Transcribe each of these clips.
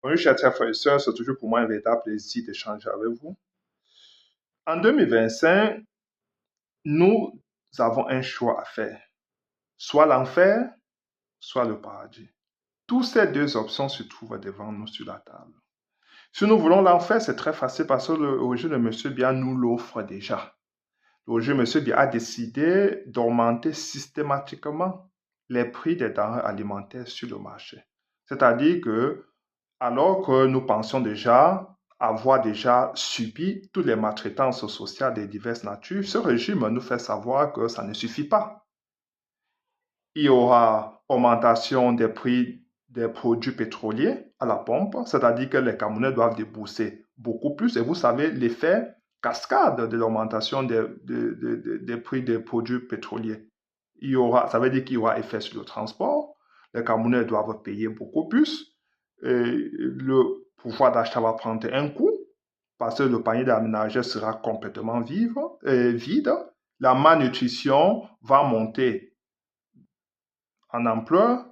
Bonjour, chers frères et sœurs, c'est toujours pour moi un véritable plaisir d'échanger avec vous. En 2025, nous avons un choix à faire, soit l'enfer, soit le paradis. Toutes ces deux options se trouvent devant nous sur la table. Si nous voulons l'enfer, c'est très facile parce que le régime de M. Biya nous l'offre déjà. Le régime de M. Biya a décidé d'augmenter systématiquement les prix des denrées alimentaires sur le marché. C'est-à-dire que, alors que nous pensions déjà avoir déjà subi toutes les maltraitances sociales de diverses natures, ce régime nous fait savoir que ça ne suffit pas. Il y aura augmentation des prix des produits pétroliers à la pompe, c'est-à-dire que les Camerounais doivent débourser beaucoup plus. Et vous savez l'effet cascade de l'augmentation des prix des produits pétroliers. Ça veut dire qu'il y aura effet sur le transport. Les Camerounais doivent payer beaucoup plus. Et le pouvoir d'achat va prendre un coup parce que le panier d'aménageurs sera complètement vide. La malnutrition va monter en ampleur.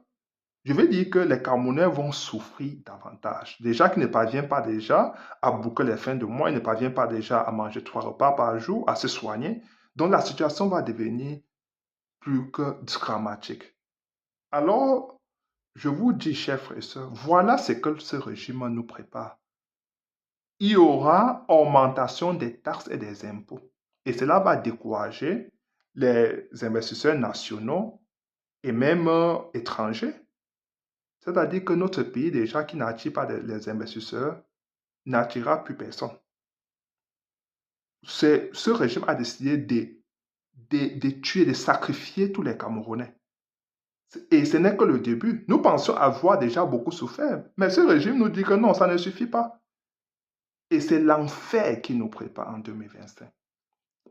Je veux dire que les Camerounais vont souffrir davantage. Déjà qu'ils ne parviennent pas déjà à boucler les fins de mois, ils ne parviennent pas déjà à manger 3 repas par jour, à se soigner. Donc la situation va devenir plus que dramatique. Alors, je vous dis, chers frères et sœurs, voilà ce que ce régime nous prépare. Il y aura augmentation des taxes et des impôts. Et cela va décourager les investisseurs nationaux et même étrangers. C'est-à-dire que notre pays, déjà qui n'attire pas les investisseurs, n'attirera plus personne. Ce régime a décidé de tuer, de sacrifier tous les Camerounais. Et ce n'est que le début. Nous pensions avoir déjà beaucoup souffert, mais ce régime nous dit que non, ça ne suffit pas. Et c'est l'enfer qui nous prépare en 2025.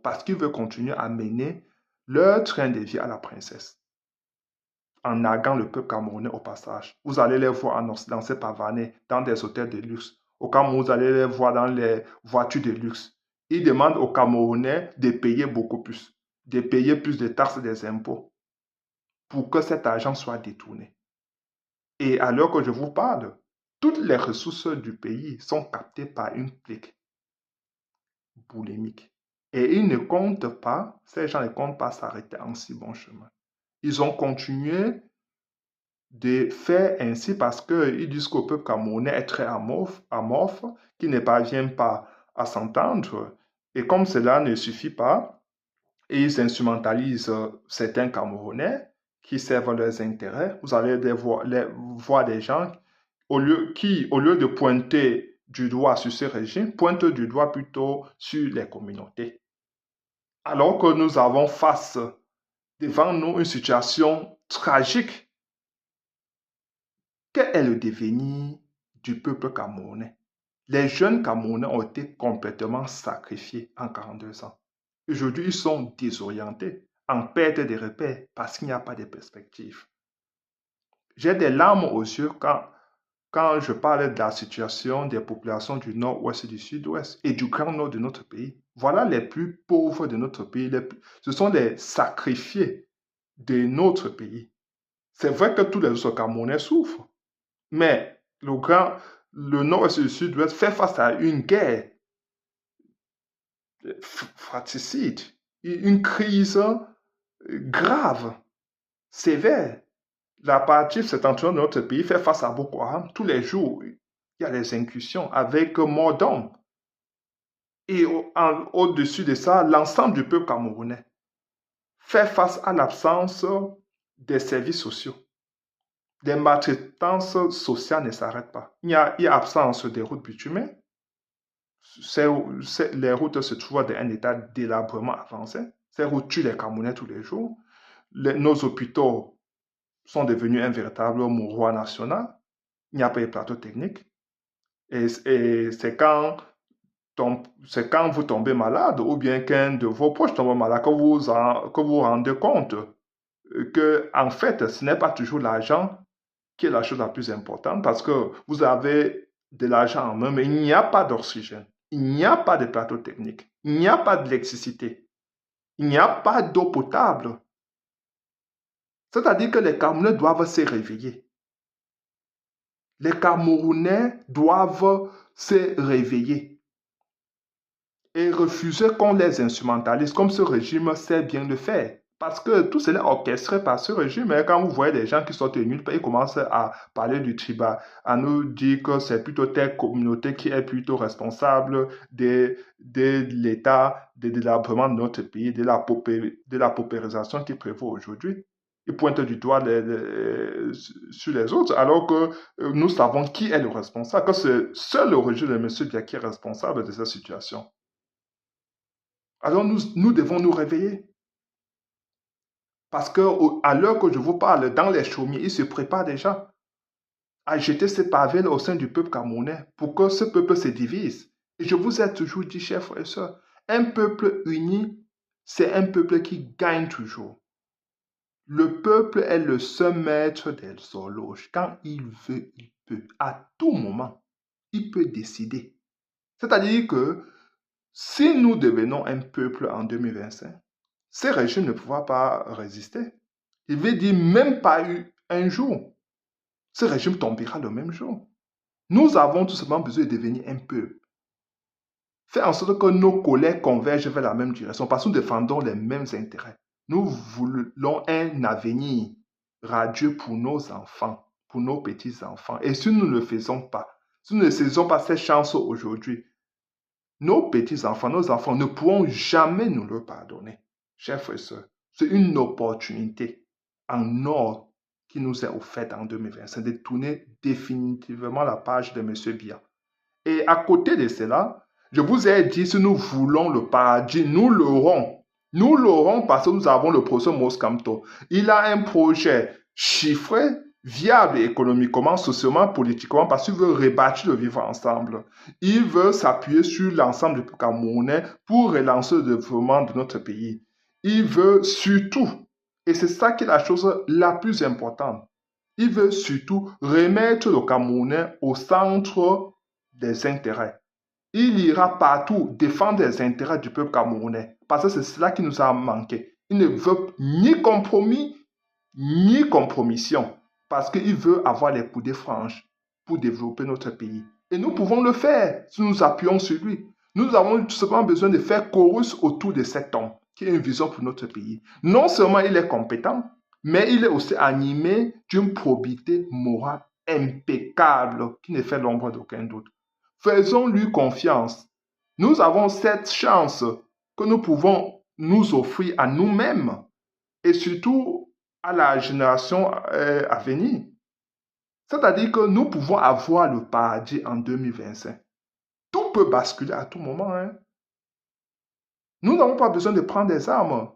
Parce qu'il veut continuer à mener leur train de vie à la princesse, en narguant le peuple camerounais au passage. Vous allez les voir en Occident se pavaner dans des hôtels de luxe. Au Cameroun, vous allez les voir dans les voitures de luxe. Ils demandent aux Camerounais de payer beaucoup plus, de payer plus de taxes et des impôts pour que cet argent soit détourné. Et à l'heure que je vous parle, toutes les ressources du pays sont captées par une clique boulimique. Et ils ne comptent pas, ces gens ne comptent pas s'arrêter en si bon chemin. Ils ont continué de faire ainsi parce qu'ils disent qu'au peuple camerounais est très amorphe, qu'il ne parvient pas à s'entendre. Et comme cela ne suffit pas, ils instrumentalisent certains Camerounais qui servent leurs intérêts. Vous allez voir des gens au lieu de pointer du doigt sur ce régime, pointent du doigt plutôt sur les communautés. Alors que nous avons face devant nous une situation tragique. Quel est le devenir du peuple camerounais? Les jeunes Camerounais ont été complètement sacrifiés en 42 ans. Aujourd'hui, ils sont désorientés, en perte de repères parce qu'il n'y a pas de perspective. J'ai des larmes aux yeux quand je parle de la situation des populations du nord-ouest et du sud-ouest et du grand nord de notre pays. Voilà les plus pauvres de notre pays. Ce sont les sacrifiés de notre pays. C'est vrai que tous les autres Camerounais souffrent, mais le nord-ouest et le sud-ouest fait face à une guerre fratricide, une crise grave, sévère. La partie septentrionale de notre pays fait face à Boko Haram. Tous les jours, il y a des incursions avec mort d'hommes. Et au-dessus de ça, l'ensemble du peuple camerounais fait face à l'absence des services sociaux. Les maltraitances sociales ne s'arrêtent pas. Il y a absence des routes bitumées. Les routes se trouvent dans un état délabrement avancé. Ces routes tuent les Camerounais tous les jours. Nos hôpitaux sont devenus un véritable mouroir national. Il n'y a pas de plateau technique. Et c'est quand vous tombez malade ou bien qu'un de vos proches tombe malade que vous rendez compte que, en fait, ce n'est pas toujours l'argent qui est la chose la plus importante parce que vous avez de l'argent en main, mais il n'y a pas d'oxygène, il n'y a pas de plateau technique, il n'y a pas d'électricité, il n'y a pas d'eau potable. C'est-à-dire que les Camerounais doivent se réveiller. Les Camerounais doivent se réveiller et refuser qu'on les instrumentalise comme ce régime sait bien le faire. Parce que tout cela est orchestré par ce régime. Et quand vous voyez des gens qui sortent de nulle part, ils commencent à parler du tribal, à nous dire que c'est plutôt telle communauté qui est plutôt responsable de l'état, de délabrement de notre pays, de la paupérisation qui prévaut aujourd'hui. Ils pointent du doigt sur les autres, alors que nous savons qui est le responsable, que c'est seul le régime de M. Dia qui est responsable de cette situation. Alors nous devons nous réveiller. Parce qu'à l'heure que je vous parle, dans les chaumiers, ils se préparent déjà à jeter ces pavés au sein du peuple camerounais pour que ce peuple se divise. Et je vous ai toujours dit, chers frères et sœurs, un peuple uni, c'est un peuple qui gagne toujours. Le peuple est le seul maître des horloges. Quand il veut, il peut. À tout moment, il peut décider. C'est-à-dire que si nous devenons un peuple en 2025, ce régime ne pourra pas résister. Il veut dire même pas eu un jour. Ce régime tombera le même jour. Nous avons tout simplement besoin de devenir un peuple. Faire en sorte que nos collègues convergent vers la même direction parce que nous défendons les mêmes intérêts. Nous voulons un avenir radieux pour nos enfants, pour nos petits-enfants. Et si nous ne le faisons pas, si nous ne saisissons pas cette chance aujourd'hui, nos petits-enfants, nos enfants ne pourront jamais nous le pardonner. Chers frères et sœurs, c'est une opportunité en or qui nous est offerte en 2025 de tourner définitivement la page de M. Biya. Et à côté de cela, je vous ai dit, si nous voulons le paradis, nous l'aurons. Nous l'aurons parce que nous avons le professeur Moskamto. Il a un projet chiffré, viable économiquement, socialement, politiquement, parce qu'il veut rebâtir le vivre ensemble. Il veut s'appuyer sur l'ensemble du peuple camerounais pour relancer le développement de notre pays. Il veut surtout, et c'est ça qui est la chose la plus importante, il veut surtout remettre le Camerounais au centre des intérêts. Il ira partout défendre les intérêts du peuple camerounais. Parce que c'est cela qui nous a manqué. Il ne veut ni compromis, ni compromission. Parce qu'il veut avoir les coudées franches pour développer notre pays. Et nous pouvons le faire si nous appuyons sur lui. Nous avons tout simplement besoin de faire chorus autour de cet homme qui a une vision pour notre pays. Non seulement il est compétent, mais il est aussi animé d'une probité morale impeccable qui ne fait l'ombre d'aucun doute. Faisons-lui confiance. Nous avons cette chance que nous pouvons nous offrir à nous-mêmes et surtout à la génération à venir. C'est-à-dire que nous pouvons avoir le paradis en 2025. Tout peut basculer à tout moment. Nous n'avons pas besoin de prendre des armes.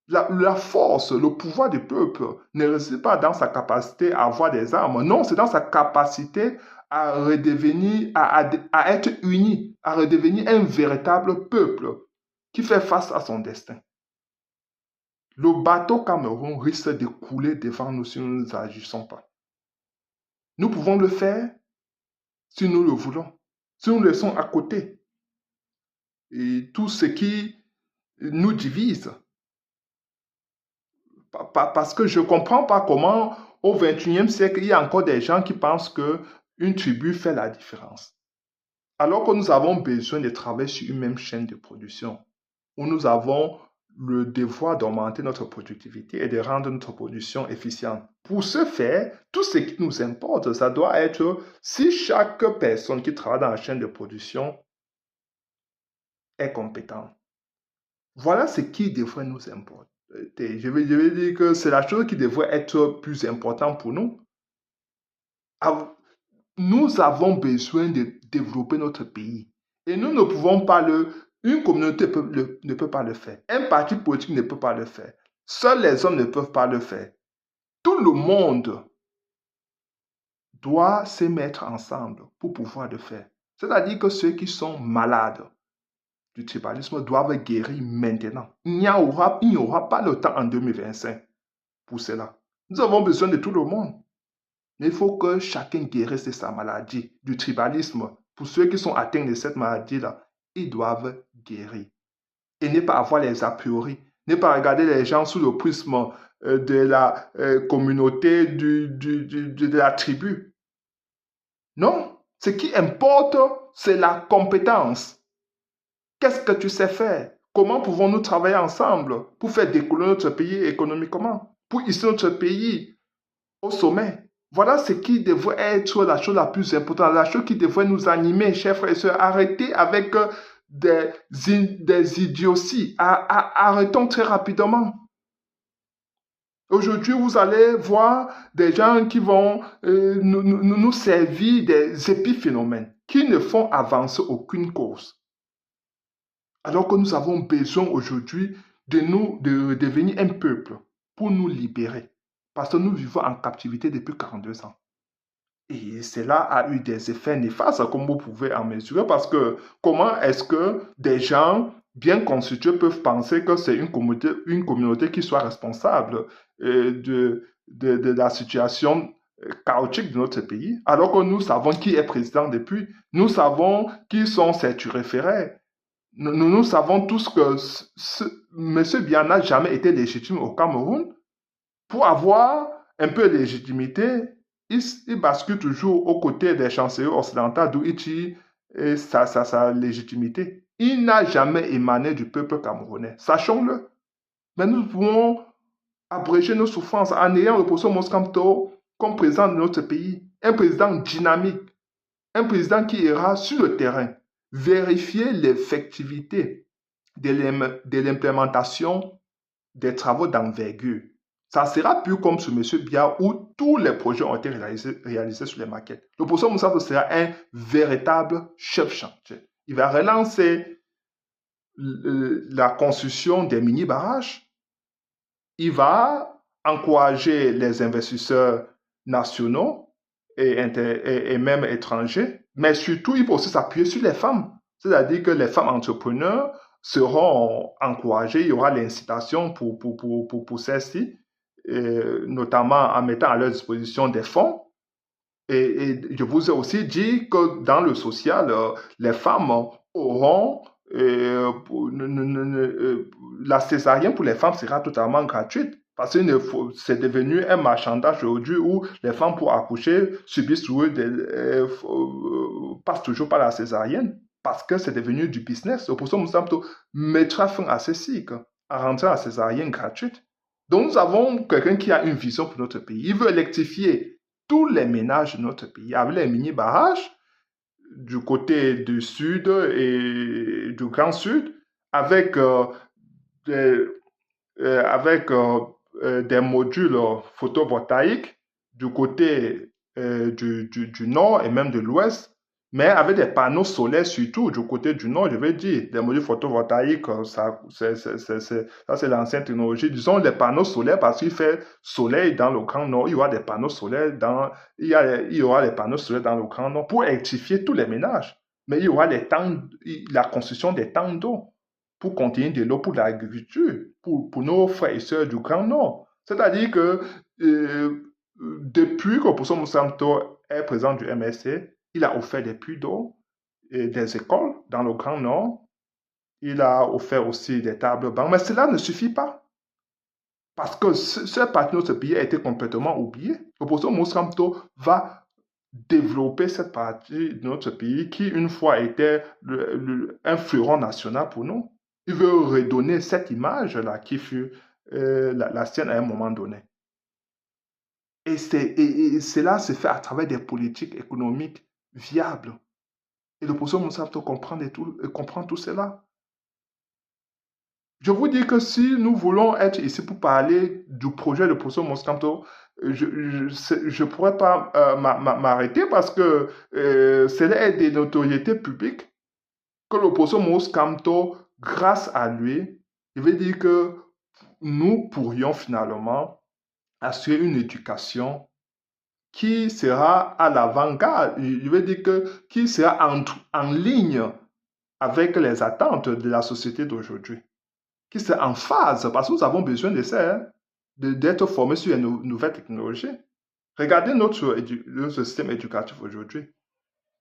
La force, le pouvoir du peuple ne réside pas dans sa capacité à avoir des armes. Non, c'est dans sa capacité à redevenir, à être uni, à redevenir un véritable peuple qui fait face à son destin. Le bateau Cameroun risque de couler devant nous si nous ne agissons pas. Nous pouvons le faire si nous le voulons, si nous laissons à côté et tout ce qui nous divise. Parce que je ne comprends pas comment au XXIe siècle, il y a encore des gens qui pensent qu'une tribu fait la différence. Alors que nous avons besoin de travailler sur une même chaîne de production, où nous avons le devoir d'augmenter notre productivité et de rendre notre production efficiente. Pour ce faire, tout ce qui nous importe, ça doit être si chaque personne qui travaille dans la chaîne de production est compétente. Voilà ce qui devrait nous importer. Je vais dire que c'est la chose qui devrait être plus importante pour nous. Nous avons besoin de développer notre pays. Et nous ne pouvons pas une communauté ne peut pas le faire. Un parti politique ne peut pas le faire. Seuls les hommes ne peuvent pas le faire. Tout le monde doit se mettre ensemble pour pouvoir le faire. C'est-à-dire que ceux qui sont malades du tribalisme doivent guérir maintenant. Il n'y aura pas le temps en 2025 pour cela. Nous avons besoin de tout le monde. Mais il faut que chacun guérisse de sa maladie, du tribalisme. Pour ceux qui sont atteints de cette maladie-là, ils doivent guérir. Et ne pas avoir les a priori. Ne pas regarder les gens sous le prisme de la communauté, de la tribu. Non, ce qui importe, c'est la compétence. Qu'est-ce que tu sais faire? Comment pouvons-nous travailler ensemble pour faire décoller notre pays économiquement, pour hisser notre pays au sommet? Voilà ce qui devrait être la chose la plus importante, la chose qui devrait nous animer, chers frères et sœurs. Arrêtez avec des idioties. Arrêtons très rapidement. Aujourd'hui, vous allez voir des gens qui vont nous servir des épiphénomènes qui ne font avancer aucune cause. Alors que nous avons besoin aujourd'hui de devenir un peuple pour nous libérer. Parce que nous vivons en captivité depuis 42 ans. Et cela a eu des effets néfastes, comme vous pouvez en mesurer, parce que comment est-ce que des gens bien constitués peuvent penser que c'est une communauté qui soit responsable de la situation chaotique de notre pays, alors que nous savons qui est président depuis, nous savons qui sont ses turiféraires. Nous savons tous que M. Biya n'a jamais été légitime au Cameroun. Pour avoir un peu de légitimité, il bascule toujours aux côtés des chanceliers occidentaux d'où il tire sa légitimité. Il n'a jamais émané du peuple camerounais. Sachons-le. Mais nous pouvons abréger nos souffrances en ayant le professeur Moskamto comme président de notre pays. Un président dynamique. Un président qui ira sur le terrain vérifier l'effectivité de l'implémentation des travaux d'envergure. Ça sera plus comme sur M. Biya où tous les projets ont été réalisés sur les maquettes. Le professeur Moussa sera un véritable chef chantier. Il va relancer la construction des mini-barrages. Il va encourager les investisseurs nationaux et même étrangers. Mais surtout, il faut aussi s'appuyer sur les femmes. C'est-à-dire que les femmes entrepreneurs seront encouragées. Il y aura l'incitation pour celles-ci, notamment en mettant à leur disposition des fonds. Et je vous ai aussi dit que dans le social, les femmes auront la césarienne pour les femmes sera totalement gratuite. Parce que c'est devenu un marchandage aujourd'hui où les femmes pour accoucher subissent passent toujours par la césarienne parce que c'est devenu du business. Le professeur Moussamto mettra fin à ce cycle en rentrant la césarienne gratuite. Donc nous avons quelqu'un qui a une vision pour notre pays. Il veut électrifier tous les ménages de notre pays avec les mini-barrages du côté du sud et du Grand Sud avec des, des modules photovoltaïques du côté du nord et même de l'ouest, mais avec des panneaux solaires surtout du côté du nord, je vais dire. Des modules photovoltaïques, ça c'est l'ancienne technologie. Disons les panneaux solaires parce qu'il fait soleil dans le Grand Nord. Il y aura des panneaux solaires il y aura des panneaux solaires dans le Grand Nord pour électrifier tous les ménages. Mais il y aura la construction des temps d'eau pour contenir de l'eau pour l'agriculture, pour nos frères et sœurs du Grand Nord. C'est-à-dire que depuis que le professeur Moussamto est président du MSC, il a offert des puits d'eau et des écoles dans le Grand Nord. Il a offert aussi des tables bancs. Mais cela ne suffit pas. Parce que cette partie de notre pays a été complètement oubliée. Le professeur Moussamto va développer cette partie de notre pays qui, une fois, était un fleuron national pour nous. Il veut redonner cette image-là qui fut la sienne à un moment donné. Et cela se fait à travers des politiques économiques viables. Et le professeur Moussamto comprend tout cela. Je vous dis que si nous voulons être ici pour parler du projet de professeur Moskamto, je ne pourrais pas m'arrêter parce que cela est des notoriétés publiques que le professeur Moskamto, grâce à lui, je veux dire que nous pourrions finalement assurer une éducation qui sera à l'avant-garde, je veux dire que qui sera en ligne avec les attentes de la société d'aujourd'hui, qui sera en phase, parce que nous avons besoin de ça, hein, d'être formés sur les nouvelles technologies. Regardez notre système éducatif aujourd'hui.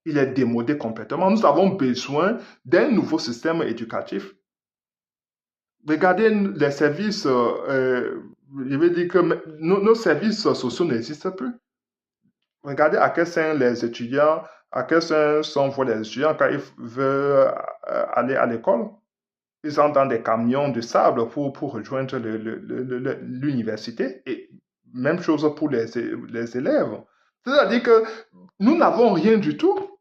Il est démodé complètement. Nous avons besoin d'un nouveau système éducatif. Regardez les services, je veux dire que nos services sociaux n'existent plus. Regardez à quel sein les étudiants, à quel sein sont les étudiants quand ils veulent aller à l'école. Ils entrent dans des camions de sable pour rejoindre l'université. Et même chose pour les élèves. C'est-à-dire que nous n'avons rien du tout.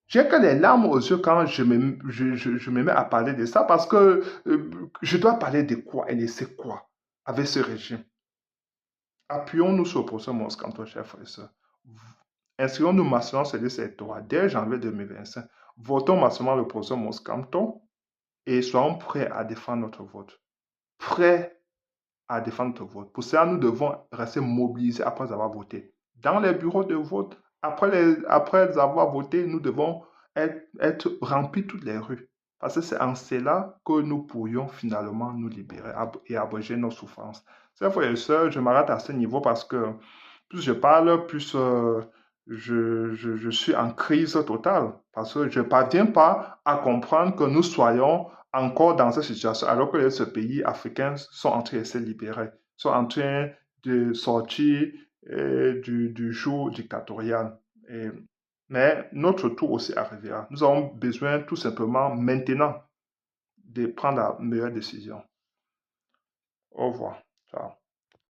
J'ai que les larmes aux yeux quand je me mets à parler de ça parce que je dois parler de quoi et laisser quoi avec ce régime. Appuyons-nous sur le procès Monscanton, chers frères et sœurs. Inscrivons-nous massivement sur cette loi dès janvier 2025. Votons massivement le procès Monscanton et soyons prêts à défendre notre vote. Prêts à défendre notre vote. Pour cela, nous devons rester mobilisés après avoir voté. Dans les bureaux de vote, après avoir voté, nous devons être remplis toutes les rues. Parce que c'est en cela que nous pourrions finalement nous libérer et abréger nos souffrances. Chers frères et sœurs, je m'arrête à ce niveau parce que plus je parle, plus je suis en crise totale. Parce que je ne parviens pas à comprendre que nous soyons encore dans cette situation alors que ce pays africain sont en train de se libérer, sont en train de sortir du joug dictatorial. Mais notre tour aussi arrivera. Nous avons besoin tout simplement maintenant de prendre la meilleure décision. Au revoir. Ciao.